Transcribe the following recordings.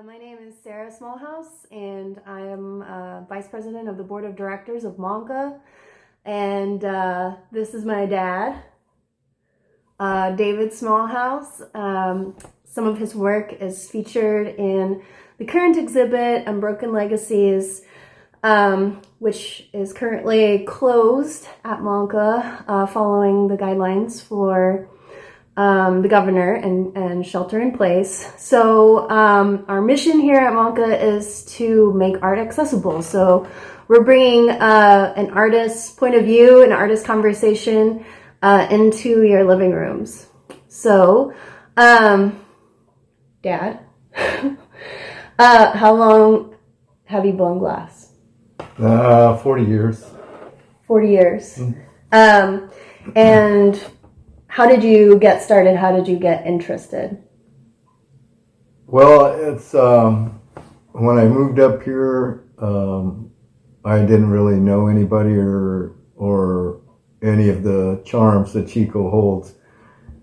My name is Sara Smallhouse, and I am Vice President of the Board of Directors of monca. And this is my dad, David Smallhouse. Some of his work is featured in the current exhibit, Unbroken Legacies, which is currently closed at monca following the guidelines for the governor and shelter in place. So our mission here at monca is to make art accessible. So we're bringing an artist's point of view, an artist conversation into your living rooms. So, Dad, how long have you blown glass? 40 years. 40 years. Mm-hmm. And how did you get started? How did you get interested? Well, it's when I moved up here, I didn't really know anybody or any of the charms that Chico holds.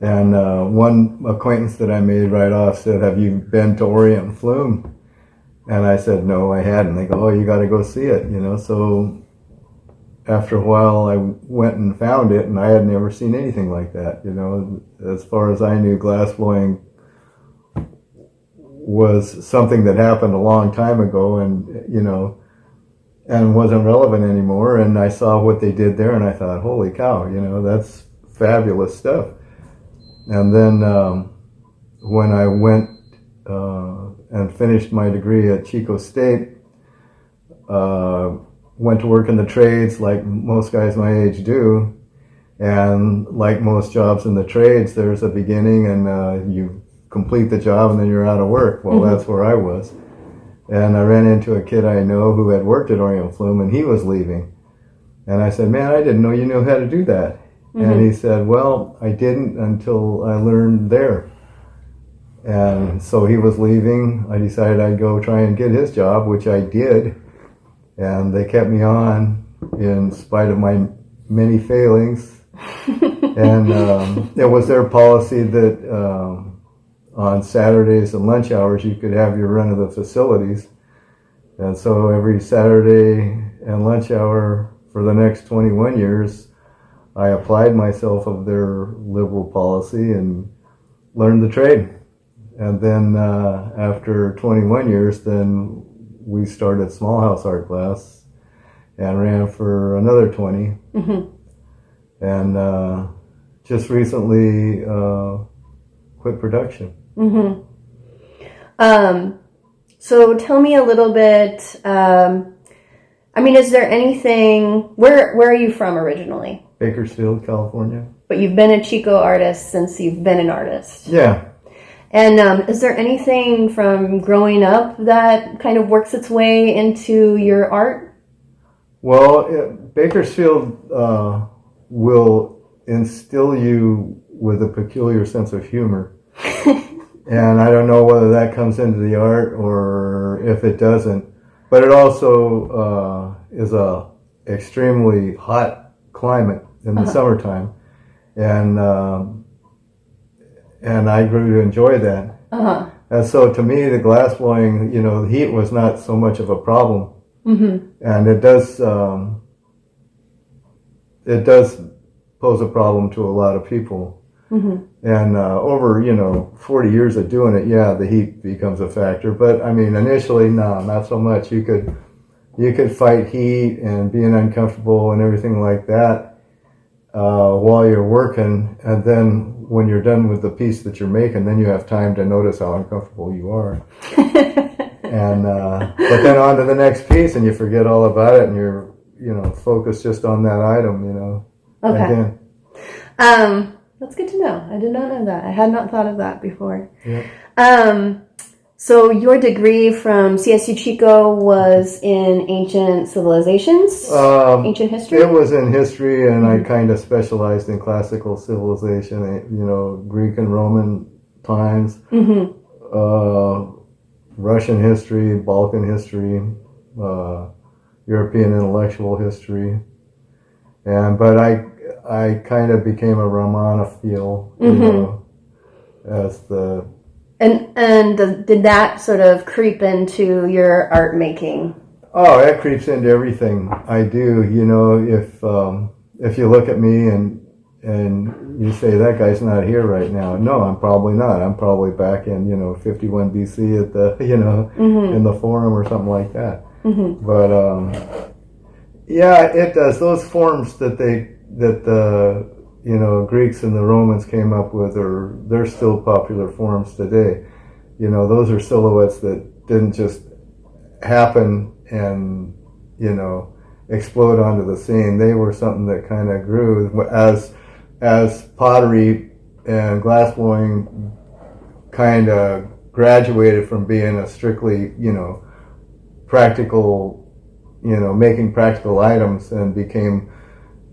And one acquaintance that I made right off said, "Have you been to Orient and Flume?" And I said, "No, I hadn't." They go, "Oh, you got to go see it," you know. So after a while, I went and found it, and I had never seen anything like that. You know, as far as I knew, glass blowing was something that happened a long time ago, and you know, and wasn't relevant anymore. And I saw what they did there, and I thought, "Holy cow! You know, that's fabulous stuff." And then when I went and finished my degree at Chico State, went to work in the trades like most guys my age do, and like most jobs in the trades, there's a beginning and you complete the job and then you're out of work. Well, that's where I was. And I ran into a kid I know who had worked at Orient Flume, and he was leaving. And I said, "Man, I didn't know you knew how to do that." And he said, "Well, I didn't until I learned there." And so he was leaving. I decided I'd go try and get his job, which I did. And they kept me on in spite of my many failings. And it was their policy that on Saturdays and lunch hours you could have your run of the facilities. And so every Saturday and lunch hour for the next 21 years, I applied myself of their liberal policy and learned the trade. And then after 21 years, then we started Smallhouse Art Glass and ran for another 20. And just recently quit production. So tell me a little bit, I mean, is there anything, where are you from originally? Bakersfield, California. But you've been a Chico artist since you've been an artist. Yeah. And is there anything from growing up that kind of works its way into your art? Well, Bakersfield will instill you with a peculiar sense of humor. And I don't know whether that comes into the art or if it doesn't. But it also is a extremely hot climate in the summertime. And I grew to enjoy that. And so to me, the glass blowing, you know, the heat was not so much of a problem. And it does pose a problem to a lot of people. And over, you know, 40 years of doing it, yeah, the heat becomes a factor. But I mean, initially, no, not so much. You could fight heat and being uncomfortable and everything like that while you're working, and then when you're done with the piece that you're making, then you have time to notice how uncomfortable you are. And but then on to the next piece, and you forget all about it, and you're, you know, focused just on that item, you know. Okay. That's good to know. I did not know that. I had not thought of that before. Yeah. So your degree from CSU Chico was in ancient civilizations, ancient history? It was in history, and I kind of specialized in classical civilization, you know, Greek and Roman times, Russian history, Balkan history, European intellectual history. But I kind of became a Romanophile, you know, as the Did that sort of creep into your art making? Oh, that creeps into everything I do. You know, if you look at me and you say that guy's not here right now, no, I'm probably not. I'm probably back in 51 BC at the in the Forum or something like that. Mm-hmm. But yeah, it does. Those forms that the Greeks and the Romans came up with, they're still popular forms today. You know, those are silhouettes that didn't just happen and explode onto the scene. They were something that kind of grew as pottery and glassblowing kind of graduated from being a strictly practical, making practical items and became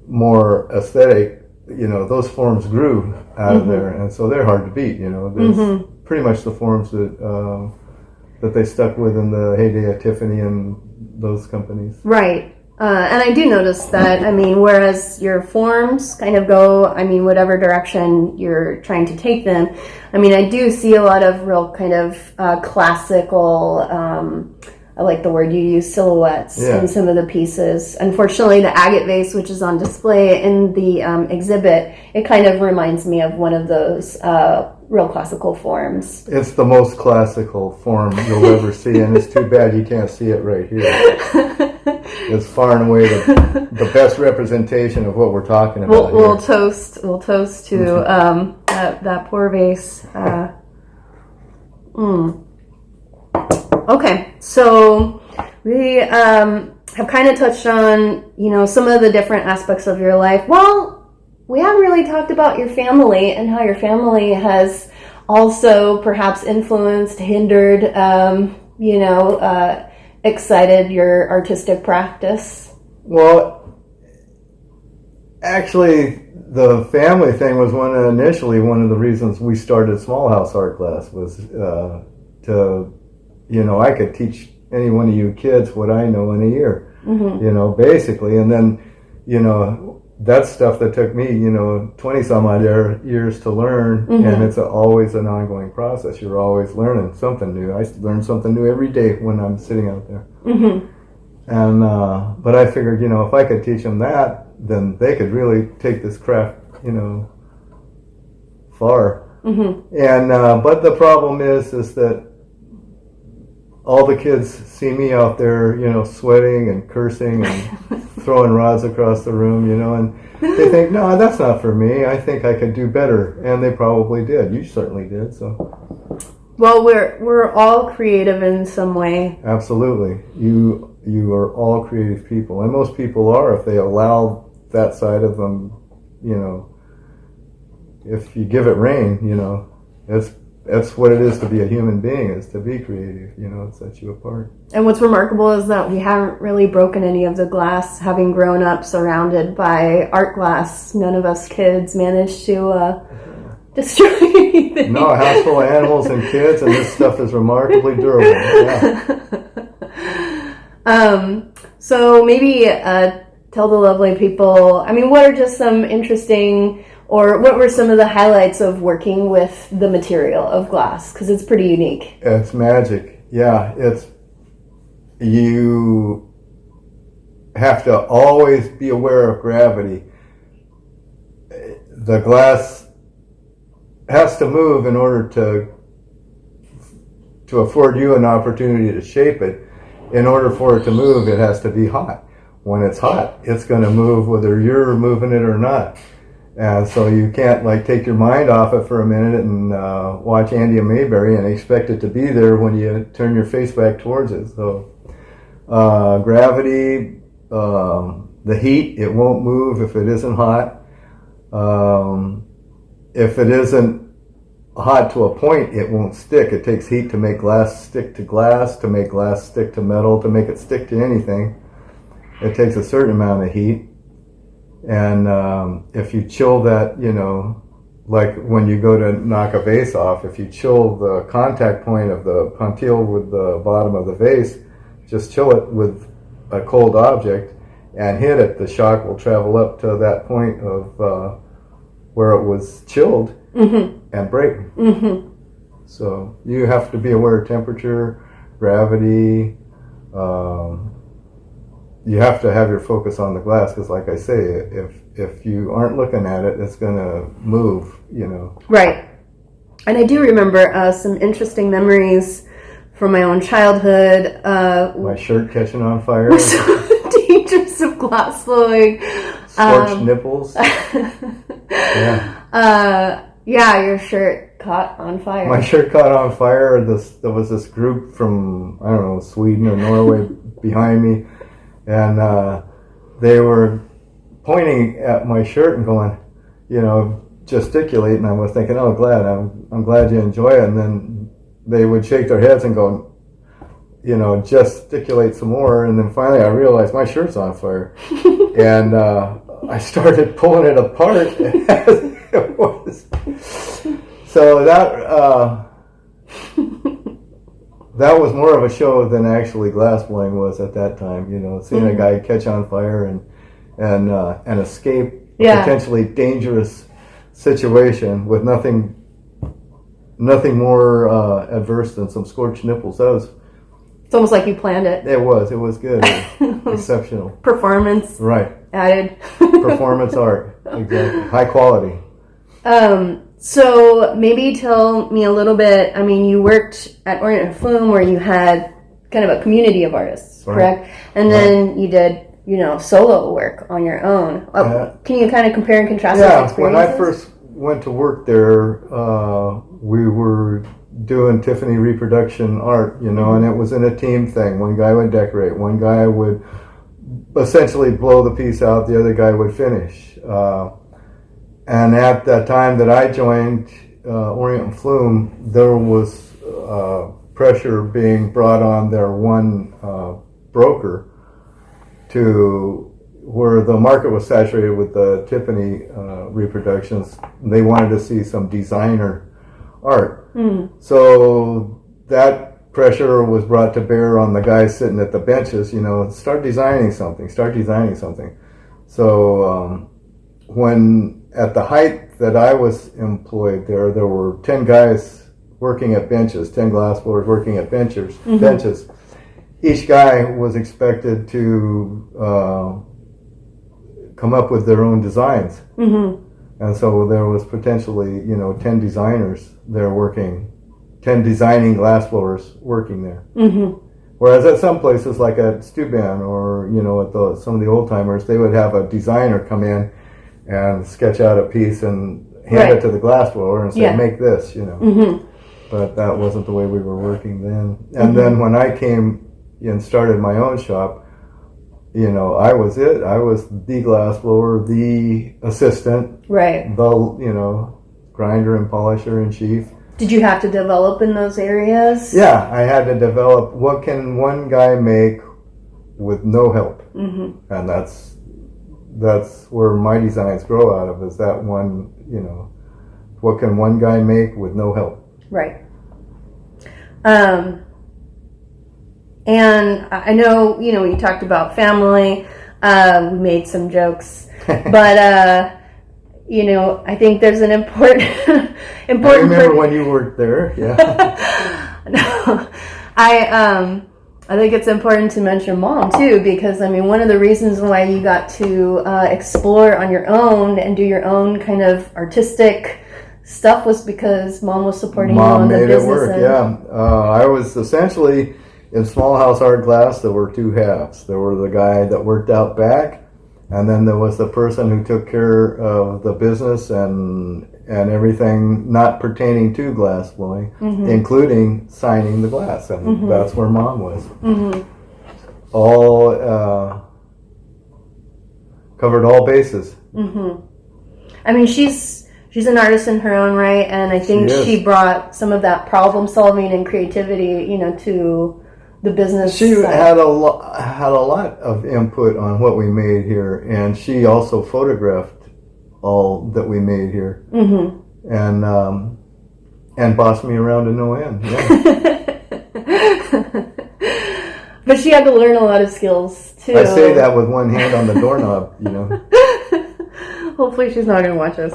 more aesthetic. Those forms grew out of there, and so they're hard to beat. There's pretty much the forms that they stuck with in the heyday of Tiffany and those companies. Right. And I do notice that, whereas your forms kind of go, whatever direction you're trying to take them, I do see a lot of real kind of classical, I like the word you use, silhouettes in some of the pieces. Unfortunately, the agate vase, which is on display in the exhibit, it kind of reminds me of one of those real classical forms. It's the most classical form you'll ever see, and it's too bad you can't see it right here. It's far and away the best representation of what we're talking about. We'll toast to that poor vase. Okay, so we have kind of touched on some of the different aspects of your life. Well, we haven't really talked about your family and how your family has also perhaps influenced, hindered, excited your artistic practice. Well, actually, the family thing was initially one of the reasons we started Smallhouse Art Class was I could teach any one of you kids what I know in a year, basically. And then, that's stuff that took me, 20 some odd years to learn. And it's always an ongoing process. You're always learning something new. I learn something new every day when I'm sitting out there. And, but I figured, if I could teach them that, then they could really take this craft, far. And, but the problem is that all the kids see me out there, sweating and cursing and throwing rods across the room, and they think, no, that's not for me. I think I could do better. And they probably did. You certainly did. So, well, we're all creative in some way. Absolutely. You are all creative people. And most people are if they allow that side of them, if you give it rein, that's what it is to be a human being, is to be creative, it sets you apart. And what's remarkable is that we haven't really broken any of the glass, having grown up surrounded by art glass. None of us kids managed to destroy anything. No, a house full of animals and kids, and this stuff is remarkably durable. Yeah. So maybe tell the lovely people, what are just some interesting, or what were some of the highlights of working with the material of glass? Because it's pretty unique. It's magic. Yeah, you have to always be aware of gravity. The glass has to move in order to afford you an opportunity to shape it. In order for it to move, it has to be hot. When it's hot, it's going to move whether you're moving it or not. And so you can't take your mind off it for a minute and watch Andy and Mayberry and expect it to be there when you turn your face back towards it. So gravity, the heat, it won't move if it isn't hot. If it isn't hot to a point, it won't stick. It takes heat to make glass stick to glass, to make glass stick to metal, to make it stick to anything. It takes a certain amount of heat. And if you chill that, like when you go to knock a vase off, if you chill the contact point of the pontile with the bottom of the vase, just chill it with a cold object and hit it, the shock will travel up to that point of where it was chilled and break. So you have to be aware of temperature, gravity. You have to have your focus on the glass because, like I say, if you aren't looking at it, it's going to move, you know. Right. And I do remember some interesting memories from my own childhood. My shirt catching on fire. Dangers of glass blowing. Scorched nipples. Yeah. Yeah, your shirt caught on fire. My shirt caught on fire. There was this group from, I don't know, Sweden or Norway behind me. And they were pointing at my shirt and going, you know, gesticulating. I was thinking, oh, I'm glad you enjoy it. And then they would shake their heads and go, you know, gesticulate some more. And then finally I realized my shirt's on fire. And I started pulling it apart as it was. So that was more of a show than actually glass blowing was at that time. You know, seeing a guy catch on fire and escape a potentially dangerous situation with nothing more adverse than some scorched nipples. It's almost like you planned it. It was good. It was exceptional. Performance. Right. Added. Performance art. Exactly. High quality. So maybe tell me a little bit. I mean, you worked at Orient and Flume where you had kind of a community of artists, correct? And then you did, you know, solo work on your own. Can you kind of compare and contrast those experiences? When I first went to work there, we were doing Tiffany reproduction art, you know, and it was in a team thing. One guy would decorate, one guy would essentially blow the piece out, the other guy would finish. And at that time that I joined Orient and Flume, there was pressure being brought on their one broker to where the market was saturated with the Tiffany reproductions. They wanted to see some designer art. So that pressure was brought to bear on the guys sitting at the benches, you know, start designing something. So when at the height that I was employed there were 10 guys working at benches, 10 glass blowers working at benches. Each guy was expected to come up with their own designs. And so there was potentially, you know, 10 designers there working, 10 designing glass blowers working there. Whereas at some places like at Steuben or, you know, at some of the old timers, they would have a designer come in and sketch out a piece and hand it to the glass blower and say, make this, you know. But that wasn't the way we were working then. And then when I came and started my own shop, you know, I was the glass blower, the assistant, the, you know, grinder and polisher in chief. Did you have to develop in those areas? Yeah, I had to develop what can one guy make with no help. And that's where my designs grow out of, is that one, you know, what can one guy make with no help? Right. And I know, you know, when you talked about family, we made some jokes, but, you know, I think there's an important I remember when you worked there, No, I think it's important to mention Mom too, because I mean, one of the reasons why you got to explore on your own and do your own kind of artistic stuff was because Mom was supporting you on the business. Mom made it work, I was essentially in Smallhouse Art Glass. There were two halves. There were the guy that worked out back, and then there was the person who took care of the business and everything not pertaining to glass blowing, including signing the glass, and that's where Mom was. All covered all bases. I mean, she's an artist in her own right, and I think she brought some of that problem solving and creativity, you know, to the business. She had a lot of input on what we made here, and she also photographed all that we made here, and bossed me around to no end. But she had to learn a lot of skills too. I say that with one hand on the doorknob, you know. Hopefully she's not going to watch us.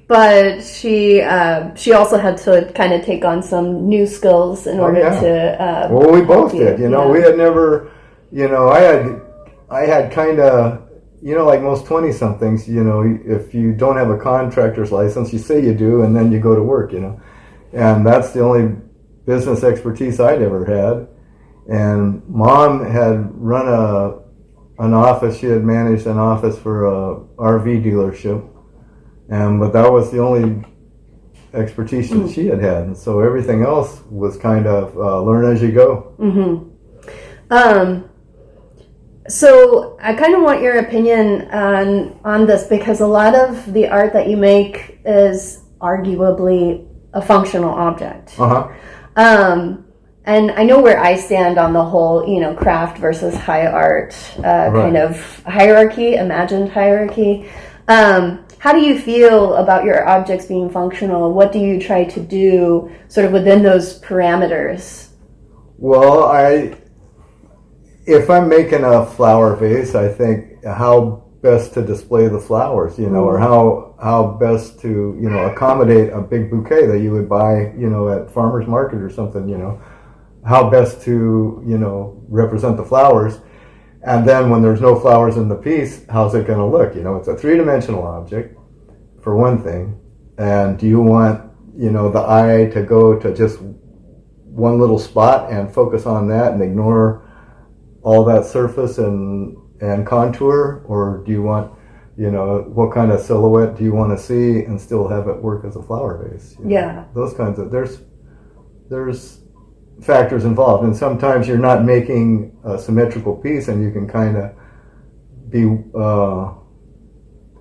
but she also had to kind of take on some new skills in order to. Well, we both did. You know, yeah. we had never. You know, I had kind of. You know, like most 20-somethings, you know, if you don't have a contractor's license, you say you do, and then you go to work, you know. And that's the only business expertise I'd ever had. And Mom had run an office. She had managed an office for a RV dealership. But that was the only expertise that she had had. And so everything else was kind of learn as you go. So I kind of want your opinion on this, because a lot of the art that you make is arguably a functional object. And I know where I stand on the whole, you know, craft versus high art kind of hierarchy, imagined hierarchy. How do you feel about your objects being functional? What do you try to do sort of within those parameters? Well, if I'm making a flower vase, I think how best to display the flowers, you know, or how best to, you know, accommodate a big bouquet that you would buy, you know, at farmer's market or something, you know, how best to, you know, represent the flowers. And then when there's no flowers in the piece, how's it going to look? You know, it's a three-dimensional object, for one thing. And do you want, you know, the eye to go to just one little spot and focus on that and ignore all that surface and contour, or do you want, you know, what kind of silhouette do you want to see and still have it work as a flower vase? You know? Those kinds of, there's factors involved, and sometimes you're not making a symmetrical piece and you can kind of be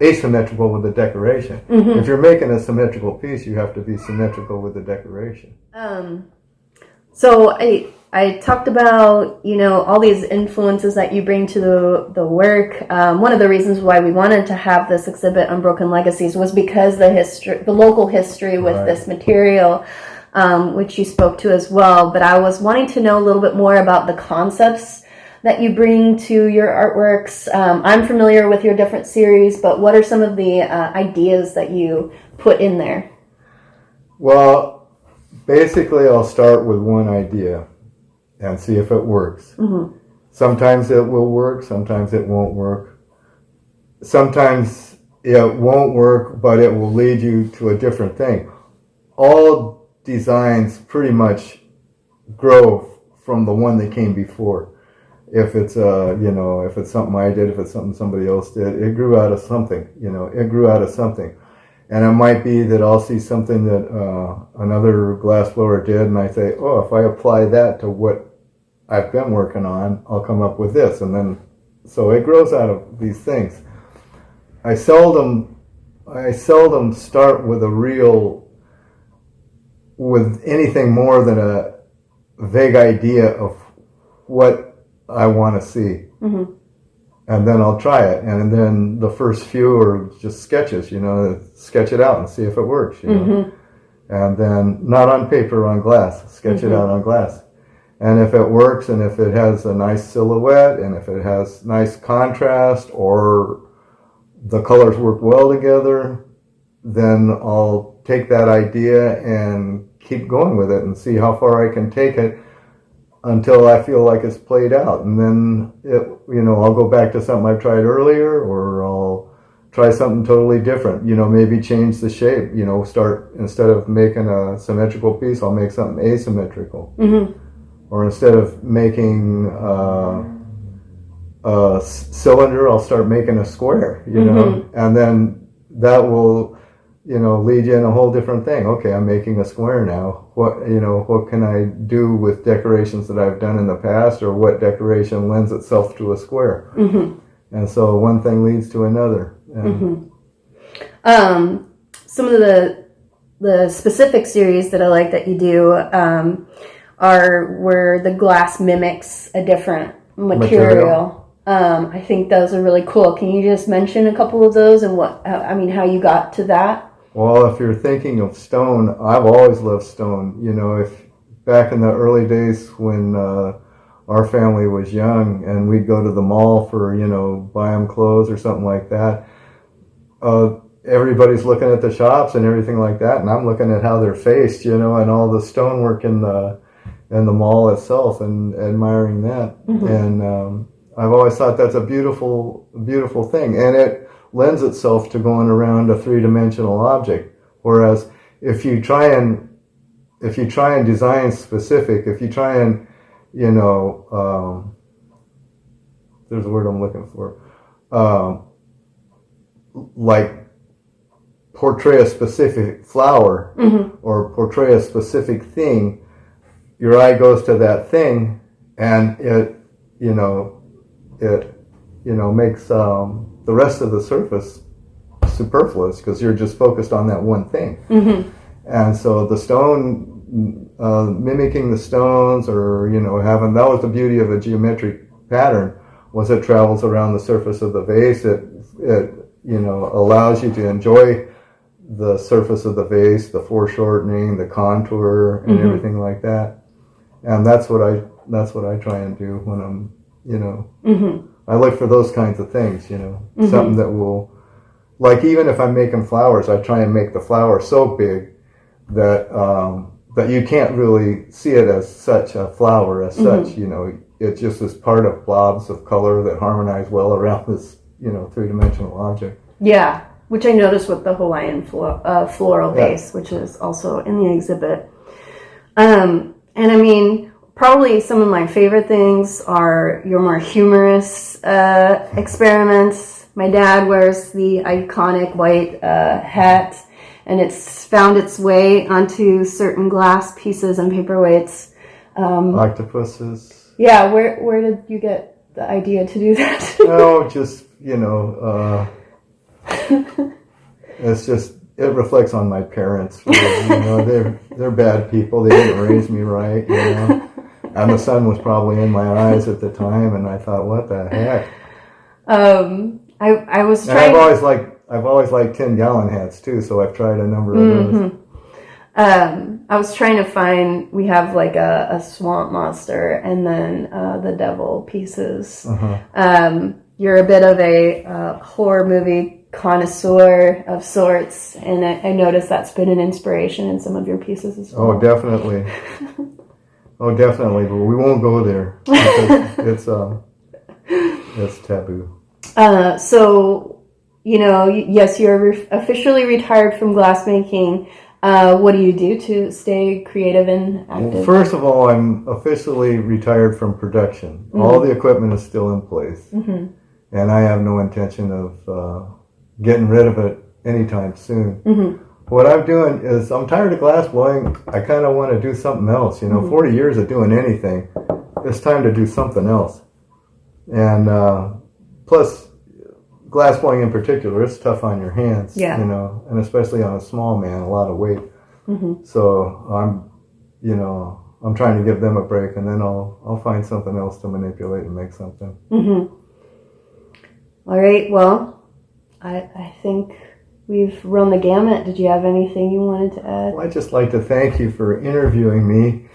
asymmetrical with the decoration. If you're making a symmetrical piece, you have to be symmetrical with the decoration. So I talked about, you know, all these influences that you bring to the work. One of the reasons why we wanted to have this exhibit, Unbroken Legacies, was because the local history with this material, which you spoke to as well. But I was wanting to know a little bit more about the concepts that you bring to your artworks. I'm familiar with your different series, but what are some of the ideas that you put in there? Well, basically I'll start with one idea and see if it works. Sometimes it will work, sometimes it won't work. Sometimes it won't work, but it will lead you to a different thing. All designs pretty much grow from the one that came before. If it's you know, if it's something I did, if it's something somebody else did, it grew out of something. You know, it grew out of something. And it might be that I'll see something that another glassblower did, and I say, oh, if I apply that to what I've been working on, I'll come up with this. And then, so it grows out of these things. I seldom start with with anything more than a vague idea of what I want to see. And then I'll try it. And then the first few are just sketches, you know, sketch it out and see if it works, you know. And then, not on paper, on glass, sketch it out on glass. And if it works, and if it has a nice silhouette, and if it has nice contrast, or the colors work well together, then I'll take that idea and keep going with it and see how far I can take it until I feel like it's played out. And then, you know, I'll go back to something I've tried earlier, or I'll try something totally different. You know, maybe change the shape, you know, instead of making a symmetrical piece, I'll make something asymmetrical. Or instead of making a cylinder, I'll start making a square, you know, and then that will, you know, lead you in a whole different thing. Okay, I'm making a square now. What can I do with decorations that I've done in the past, or what decoration lends itself to a square? And so one thing leads to another. Some of the specific series that I like that you do are where the glass mimics a different material. I think those are really cool. Can you just mention a couple of those and how you got to that? Well, if you're thinking of stone, I've always loved stone. You know, if back in the early days when our family was young and we'd go to the mall for, you know, buy them clothes or something like that, everybody's looking at the shops and everything like that, and I'm looking at how they're faced, and all the stonework in the mall itself, and admiring that. And I've always thought that's a beautiful, beautiful thing, and it lends itself to going around a three-dimensional object. Whereas if you try and design specific, if you try and there's a word I'm looking for, like portray a specific flower or portray a specific thing, your eye goes to that thing, and it makes the rest of the surface superfluous because you're just focused on that one thing. And so the stone, mimicking the stones, or having, that was the beauty of a geometric pattern, was it travels around the surface of the vase. It allows you to enjoy the surface of the vase, the foreshortening, the contour, and everything like that. And that's what I try and do when I'm I look for those kinds of things, something that will, like, even if I'm making flowers, I try and make the flower so big that that you can't really see it as such a flower as such. It just is part of blobs of color that harmonize well around this three-dimensional object. Yeah, which I noticed with the Hawaiian floral base, which is also in the exhibit. And I mean, probably some of my favorite things are your more humorous experiments. My dad wears the iconic white hat, and it's found its way onto certain glass pieces and paperweights. Octopuses. Yeah, where did you get the idea to do that? Oh, just, it's just, it reflects on my parents. Really. They're bad people. They didn't raise me right, And the sun was probably in my eyes at the time, and I thought, what the heck? I was trying. I've always liked 10-gallon hats too, so I've tried a number of those. I was trying to find. We have like a swamp monster, and then the devil pieces. You're a bit of a horror movie connoisseur of sorts, and I noticed that's been an inspiration in some of your pieces as well. Oh, definitely. Oh, definitely, but we won't go there because it's taboo. So, yes, you're officially retired from glassmaking. What do you do to stay creative and active? Well, first of all, I'm officially retired from production. All the equipment is still in place, and I have no intention of getting rid of it anytime soon. What I'm doing is, I'm tired of glass blowing. I kind of want to do something else. 40 years of doing anything, it's time to do something else. And plus, glass blowing in particular, it's tough on your hands. And especially on a small man, a lot of weight. So I'm trying to give them a break, and then I'll find something else to manipulate and make something. All right. Well, I think we've run the gamut. Did you have anything you wanted to add? Well, I'd just like to thank you for interviewing me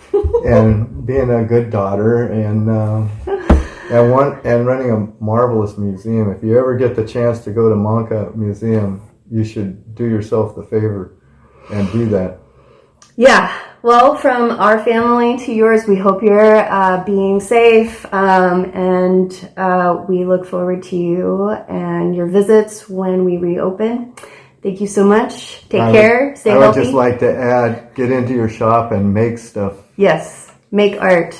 and being a good daughter and running a marvelous museum. If you ever get the chance to go to Monca Museum, you should do yourself the favor and do that. Yeah. Well, from our family to yours, we hope you're being safe, and we look forward to you and your visits when we reopen. Thank you so much. Take care. Stay healthy. I would just like to add, get into your shop and make stuff. Yes, make art.